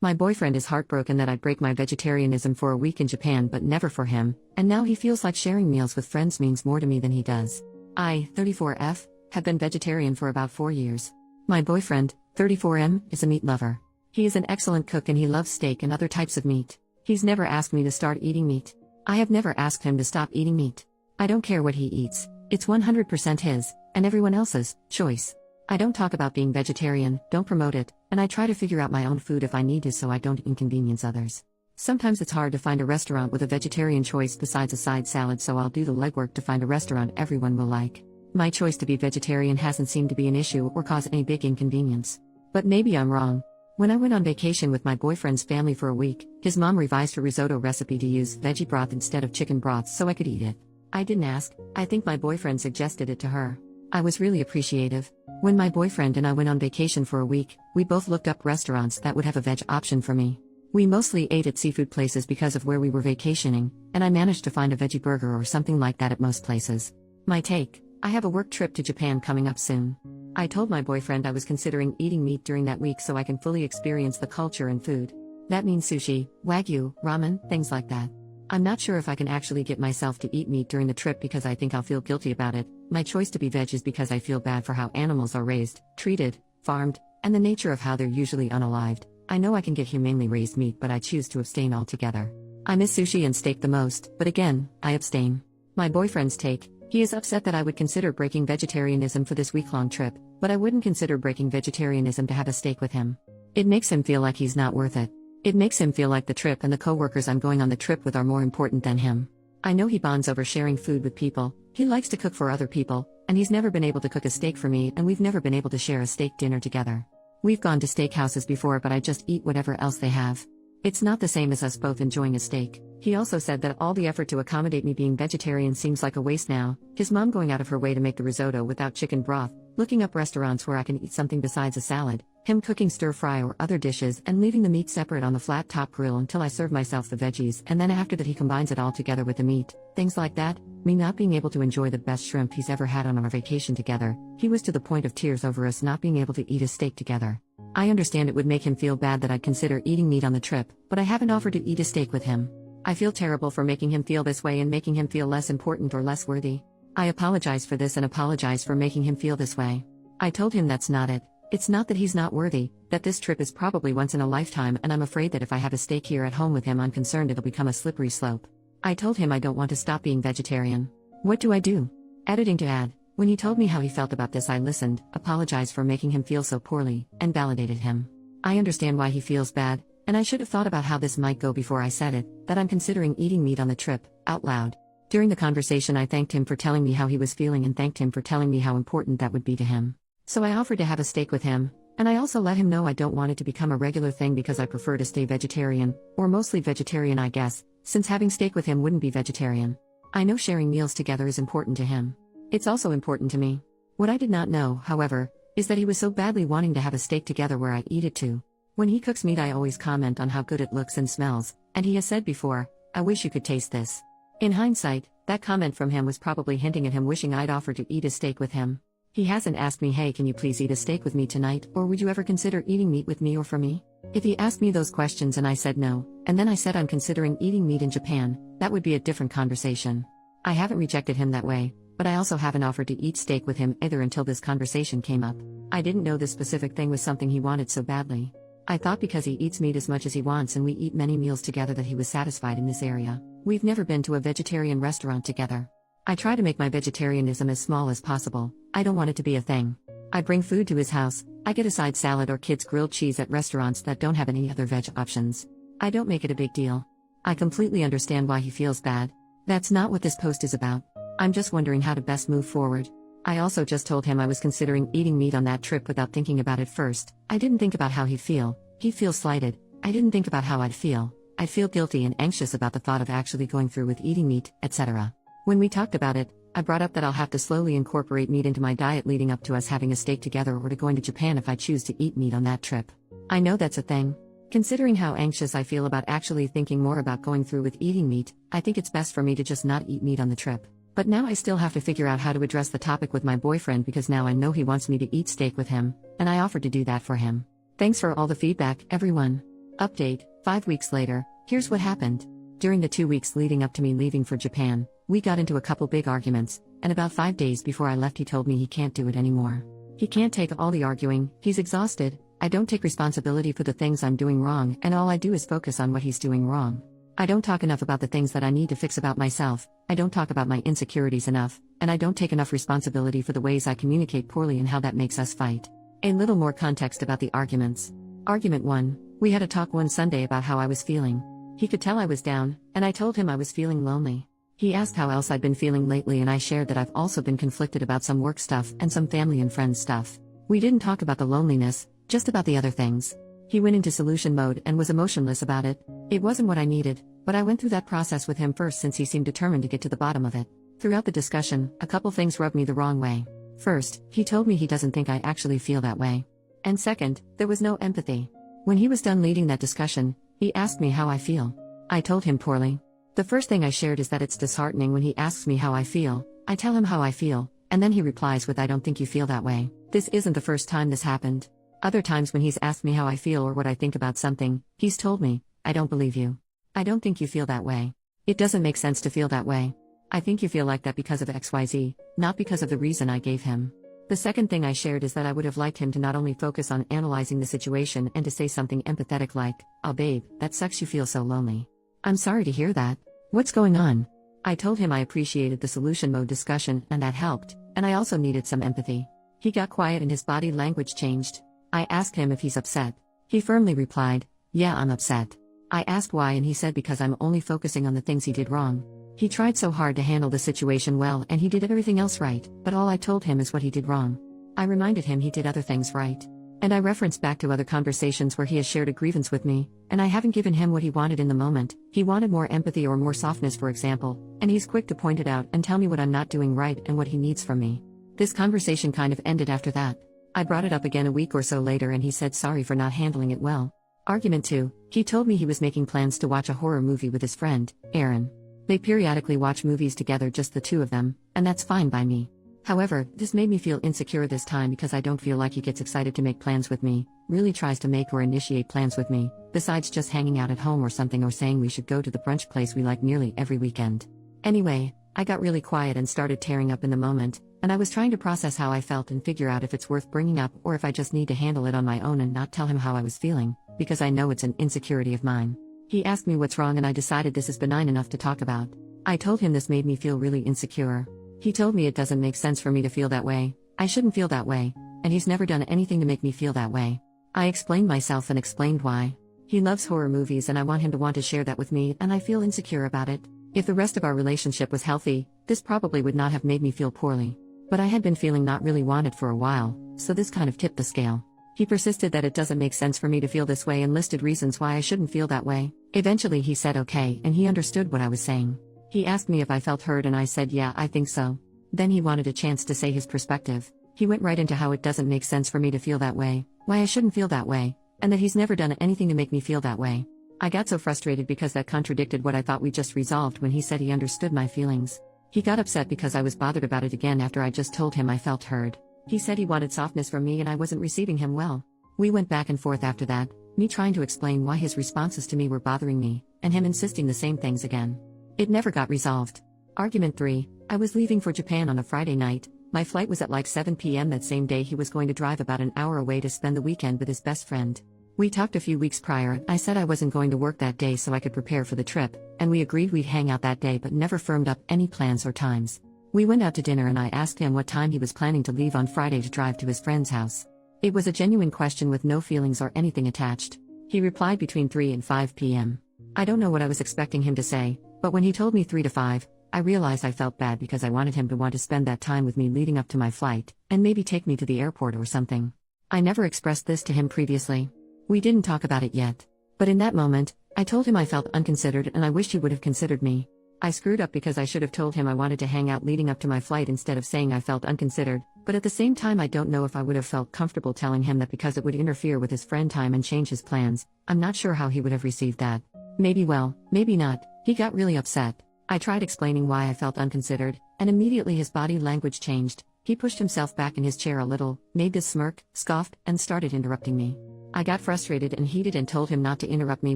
My boyfriend is heartbroken that I'd break my vegetarianism for a week in Japan but never for him, and now he feels like sharing meals with friends means more to me than he does. I, 34F, have been vegetarian for about 4 years. My boyfriend, 34M, is a meat lover. He is an excellent cook and he loves steak and other types of meat. He's never asked me to start eating meat. I have never asked him to stop eating meat. I don't care what he eats, it's 100% his, and everyone else's, choice. I don't talk about being vegetarian, don't promote it, and I try to figure out my own food if I need to so I don't inconvenience others. Sometimes it's hard to find a restaurant with a vegetarian choice besides a side salad, so I'll do the legwork to find a restaurant everyone will like. My choice to be vegetarian hasn't seemed to be an issue or cause any big inconvenience. But maybe I'm wrong. When I went on vacation with my boyfriend's family for a week, his mom revised her risotto recipe to use veggie broth instead of chicken broth so I could eat it. I didn't ask, I think my boyfriend suggested it to her. I was really appreciative. When my boyfriend and I went on vacation for a week, we both looked up restaurants that would have a veg option for me. We mostly ate at seafood places because of where we were vacationing, and I managed to find a veggie burger or something like that at most places. My take: I have a work trip to Japan coming up soon. I told my boyfriend I was considering eating meat during that week so I can fully experience the culture and food. That means sushi, wagyu, ramen, things like that. I'm not sure if I can actually get myself to eat meat during the trip because I think I'll feel guilty about it. My choice to be veg is because I feel bad for how animals are raised, treated, farmed, and the nature of how they're usually unalived. I know I can get humanely raised meat, but I choose to abstain altogether. I miss sushi and steak the most, but again, I abstain. My boyfriend's take: he is upset that I would consider breaking vegetarianism for this week-long trip, but I wouldn't consider breaking vegetarianism to have a steak with him. It makes him feel like he's not worth it. It makes him feel like the trip and the co-workers I'm going on the trip with are more important than him. I know he bonds over sharing food with people, he likes to cook for other people, and he's never been able to cook a steak for me, and we've never been able to share a steak dinner together. We've gone to steakhouses before, but I just eat whatever else they have. It's not the same as us both enjoying a steak. He also said that all the effort to accommodate me being vegetarian seems like a waste now, his mom going out of her way to make the risotto without chicken broth, looking up restaurants where I can eat something besides a salad, him cooking stir-fry or other dishes and leaving the meat separate on the flat-top grill until I serve myself the veggies, and then after that he combines it all together with the meat, things like that, me not being able to enjoy the best shrimp he's ever had on our vacation together. He was to the point of tears over us not being able to eat a steak together. I understand it would make him feel bad that I'd consider eating meat on the trip, but I haven't offered to eat a steak with him. I feel terrible for making him feel this way and making him feel less important or less worthy. I apologize for this and apologize for making him feel this way. I told him that's not it. It's not that he's not worthy, that this trip is probably once in a lifetime, and I'm afraid that if I have a steak here at home with him, I'm concerned it'll become a slippery slope. I told him I don't want to stop being vegetarian. What do I do? Editing to add: when he told me how he felt about this, I listened, apologized for making him feel so poorly, and validated him. I understand why he feels bad, and I should have thought about how this might go before I said it, that I'm considering eating meat on the trip, out loud. During the conversation I thanked him for telling me how he was feeling and thanked him for telling me how important that would be to him. So I offered to have a steak with him, and I also let him know I don't want it to become a regular thing because I prefer to stay vegetarian, or mostly vegetarian I guess, since having steak with him wouldn't be vegetarian. I know sharing meals together is important to him. It's also important to me. What I did not know, however, is that he was so badly wanting to have a steak together where I eat it too. When he cooks meat I always comment on how good it looks and smells, and he has said before, "I wish you could taste this." In hindsight, that comment from him was probably hinting at him wishing I'd offer to eat a steak with him. He hasn't asked me, "Hey, can you please eat a steak with me tonight, or would you ever consider eating meat with me or for me?" If he asked me those questions and I said no, and then I said I'm considering eating meat in Japan, that would be a different conversation. I haven't rejected him that way, but I also haven't offered to eat steak with him either until this conversation came up. I didn't know this specific thing was something he wanted so badly. I thought because he eats meat as much as he wants and we eat many meals together that he was satisfied in this area. We've never been to a vegetarian restaurant together. I try to make my vegetarianism as small as possible. I don't want it to be a thing. I bring food to his house, I get a side salad or kids grilled cheese at restaurants that don't have any other veg options. I don't make it a big deal. I completely understand why he feels bad. That's not what this post is about. I'm just wondering how to best move forward. I also just told him I was considering eating meat on that trip without thinking about it first. I didn't think about how he'd feel. He'd feel slighted. I didn't think about how I'd feel. I'd feel guilty and anxious about the thought of actually going through with eating meat, etc. When we talked about it, I brought up that I'll have to slowly incorporate meat into my diet leading up to us having a steak together or to going to Japan if I choose to eat meat on that trip. I know that's a thing. Considering how anxious I feel about actually thinking more about going through with eating meat, I think it's best for me to just not eat meat on the trip. But now I still have to figure out how to address the topic with my boyfriend because now I know he wants me to eat steak with him, and I offered to do that for him. Thanks for all the feedback, everyone. Update, 5 weeks later, here's what happened. During the 2 weeks leading up to me leaving for Japan, we got into a couple big arguments, and about 5 days before I left he told me he can't do it anymore. He can't take all the arguing, he's exhausted, I don't take responsibility for the things I'm doing wrong, and all I do is focus on what he's doing wrong. I don't talk enough about the things that I need to fix about myself, I don't talk about my insecurities enough, and I don't take enough responsibility for the ways I communicate poorly and how that makes us fight. A little more context about the arguments. Argument 1, we had a talk one Sunday about how I was feeling. He could tell I was down, and I told him I was feeling lonely. He asked how else I'd been feeling lately, and I shared that I've also been conflicted about some work stuff and some family and friends stuff. We didn't talk about the loneliness, just about the other things. He went into solution mode and was emotionless about it. It wasn't what I needed, but I went through that process with him first since he seemed determined to get to the bottom of it. Throughout the discussion, a couple things rubbed me the wrong way. First, he told me he doesn't think I actually feel that way. And second, there was no empathy. When he was done leading that discussion, he asked me how I feel. I told him poorly. The first thing I shared is that it's disheartening when he asks me how I feel. I tell him how I feel, and then he replies with, "I don't think you feel that way." This isn't the first time this happened. Other times when he's asked me how I feel or what I think about something, he's told me, "I don't believe you. I don't think you feel that way. It doesn't make sense to feel that way. I think you feel like that because of XYZ, not because of the reason I gave him." The second thing I shared is that I would have liked him to not only focus on analyzing the situation and to say something empathetic like, "Oh babe, that sucks you feel so lonely. I'm sorry to hear that. What's going on?" I told him I appreciated the solution mode discussion and that helped, and I also needed some empathy. He got quiet and his body language changed. I asked him if he's upset. He firmly replied, "Yeah, I'm upset." I asked why and he said because I'm only focusing on the things he did wrong. He tried so hard to handle the situation well and he did everything else right, but all I told him is what he did wrong. I reminded him he did other things right. And I referenced back to other conversations where he has shared a grievance with me, and I haven't given him what he wanted in the moment. He wanted more empathy or more softness, for example, and he's quick to point it out and tell me what I'm not doing right and what he needs from me. This conversation kind of ended after that. I brought it up again a week or so later and he said sorry for not handling it well. Argument 2, he told me he was making plans to watch a horror movie with his friend, Aaron. They periodically watch movies together, just the two of them, and that's fine by me. However, this made me feel insecure this time because I don't feel like he gets excited to make plans with me, really tries to make or initiate plans with me, besides just hanging out at home or something or saying we should go to the brunch place we like nearly every weekend. Anyway, I got really quiet and started tearing up in the moment, and I was trying to process how I felt and figure out if it's worth bringing up or if I just need to handle it on my own and not tell him how I was feeling, because I know it's an insecurity of mine. He asked me what's wrong and I decided this is benign enough to talk about. I told him this made me feel really insecure. He told me it doesn't make sense for me to feel that way, I shouldn't feel that way, and he's never done anything to make me feel that way. I explained myself and explained why. He loves horror movies and I want him to want to share that with me, and I feel insecure about it. If the rest of our relationship was healthy, this probably would not have made me feel poorly. But I had been feeling not really wanted for a while, so this kind of tipped the scale. He persisted that it doesn't make sense for me to feel this way and listed reasons why I shouldn't feel that way. Eventually he said okay and he understood what I was saying. He asked me if I felt heard and I said yeah, I think so. Then he wanted a chance to say his perspective. He went right into how it doesn't make sense for me to feel that way, why I shouldn't feel that way, and that he's never done anything to make me feel that way. I got so frustrated because that contradicted what I thought we just resolved when he said he understood my feelings. He got upset because I was bothered about it again after I just told him I felt heard. He said he wanted softness from me and I wasn't receiving him well. We went back and forth after that, me trying to explain why his responses to me were bothering me, and him insisting the same things again. It never got resolved. Argument 3, I was leaving for Japan on a Friday night. My flight was at like 7 p.m. that same day. He was going to drive about an hour away to spend the weekend with his best friend. We talked a few weeks prior. I said I wasn't going to work that day so I could prepare for the trip, and we agreed we'd hang out that day but never firmed up any plans or times. We went out to dinner and I asked him what time he was planning to leave on Friday to drive to his friend's house. It was a genuine question with no feelings or anything attached. He replied between 3 and 5 p.m. I don't know what I was expecting him to say, but when he told me 3 to 5, I realized I felt bad because I wanted him to want to spend that time with me leading up to my flight, and maybe take me to the airport or something. I never expressed this to him previously. We didn't talk about it yet. But in that moment, I told him I felt unconsidered and I wished he would have considered me. I screwed up because I should have told him I wanted to hang out leading up to my flight instead of saying I felt unconsidered, but at the same time I don't know if I would have felt comfortable telling him that because it would interfere with his friend time and change his plans. I'm not sure how he would have received that. Maybe well, maybe not. He got really upset. I tried explaining why I felt unconsidered, and immediately his body language changed. He pushed himself back in his chair a little, made this smirk, scoffed, and started interrupting me. I got frustrated and heated and told him not to interrupt me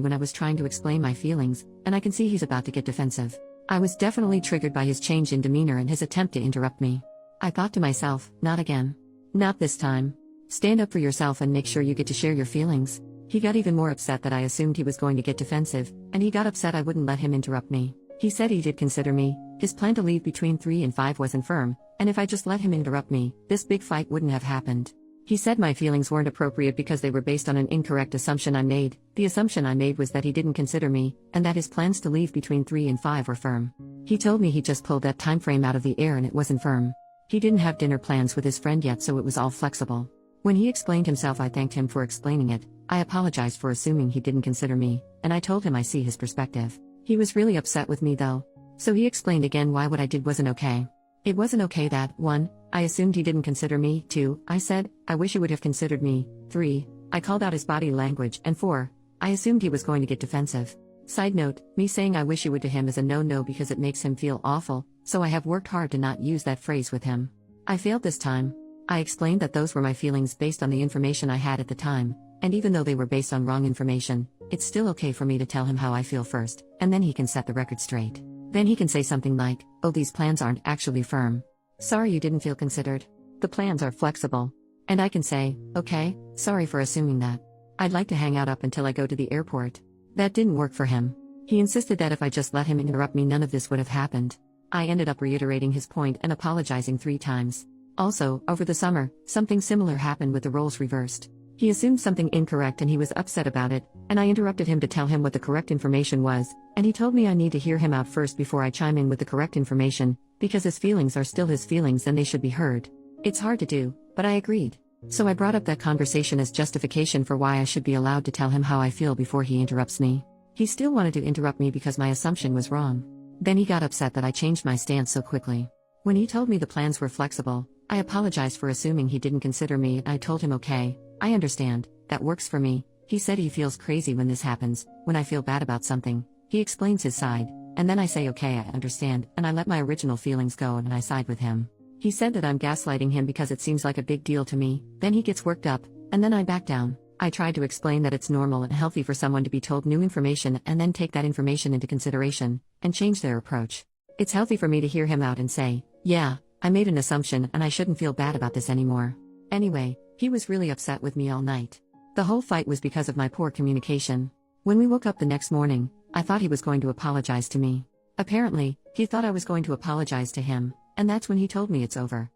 when I was trying to explain my feelings, and I can see he's about to get defensive. I was definitely triggered by his change in demeanor and his attempt to interrupt me. I thought to myself, not again. Not this time. Stand up for yourself and make sure you get to share your feelings. He got even more upset that I assumed he was going to get defensive, and he got upset I wouldn't let him interrupt me. He said he did consider me, his plan to leave between 3 and 5 wasn't firm, and if I just let him interrupt me, this big fight wouldn't have happened. He said my feelings weren't appropriate because they were based on an incorrect assumption I made. The assumption I made was that he didn't consider me, and that his plans to leave between 3 and 5 were firm. He told me he just pulled that time frame out of the air and it wasn't firm. He didn't have dinner plans with his friend yet, so it was all flexible. When he explained himself, I thanked him for explaining it. I apologized for assuming he didn't consider me, and I told him I see his perspective. He was really upset with me though. So he explained again why what I did wasn't okay. It wasn't okay that, 1, I assumed he didn't consider me, 2, I said, I wish he would have considered me, 3, I called out his body language, and 4, I assumed he was going to get defensive. Side note, me saying I wish you would to him is a no-no because it makes him feel awful, so I have worked hard to not use that phrase with him. I failed this time. I explained that those were my feelings based on the information I had at the time, and even though they were based on wrong information, it's still okay for me to tell him how I feel first, and then he can set the record straight. Then he can say something like, oh, these plans aren't actually firm. Sorry you didn't feel considered. The plans are flexible. And I can say, okay, sorry for assuming that. I'd like to hang out up until I go to the airport. That didn't work for him. He insisted that if I just let him interrupt me, none of this would have happened. I ended up reiterating his point and apologizing 3 times. Also, over the summer, something similar happened with the roles reversed. He assumed something incorrect and he was upset about it, and I interrupted him to tell him what the correct information was, and he told me I need to hear him out first before I chime in with the correct information, because his feelings are still his feelings and they should be heard. It's hard to do, but I agreed. So I brought up that conversation as justification for why I should be allowed to tell him how I feel before he interrupts me. He still wanted to interrupt me because my assumption was wrong. Then he got upset that I changed my stance so quickly. When he told me the plans were flexible, I apologized for assuming he didn't consider me, and I told him okay, I understand, that works for me. He said he feels crazy when this happens, when I feel bad about something. He explains his side, and then I say okay, I understand, and I let my original feelings go and I side with him. He said that I'm gaslighting him because it seems like a big deal to me, then he gets worked up, and then I back down. I tried to explain that it's normal and healthy for someone to be told new information and then take that information into consideration, and change their approach. It's healthy for me to hear him out and say, yeah, I made an assumption and I shouldn't feel bad about this anymore. Anyway, he was really upset with me all night. The whole fight was because of my poor communication. When we woke up the next morning, I thought he was going to apologize to me. Apparently, he thought I was going to apologize to him, and that's when he told me it's over.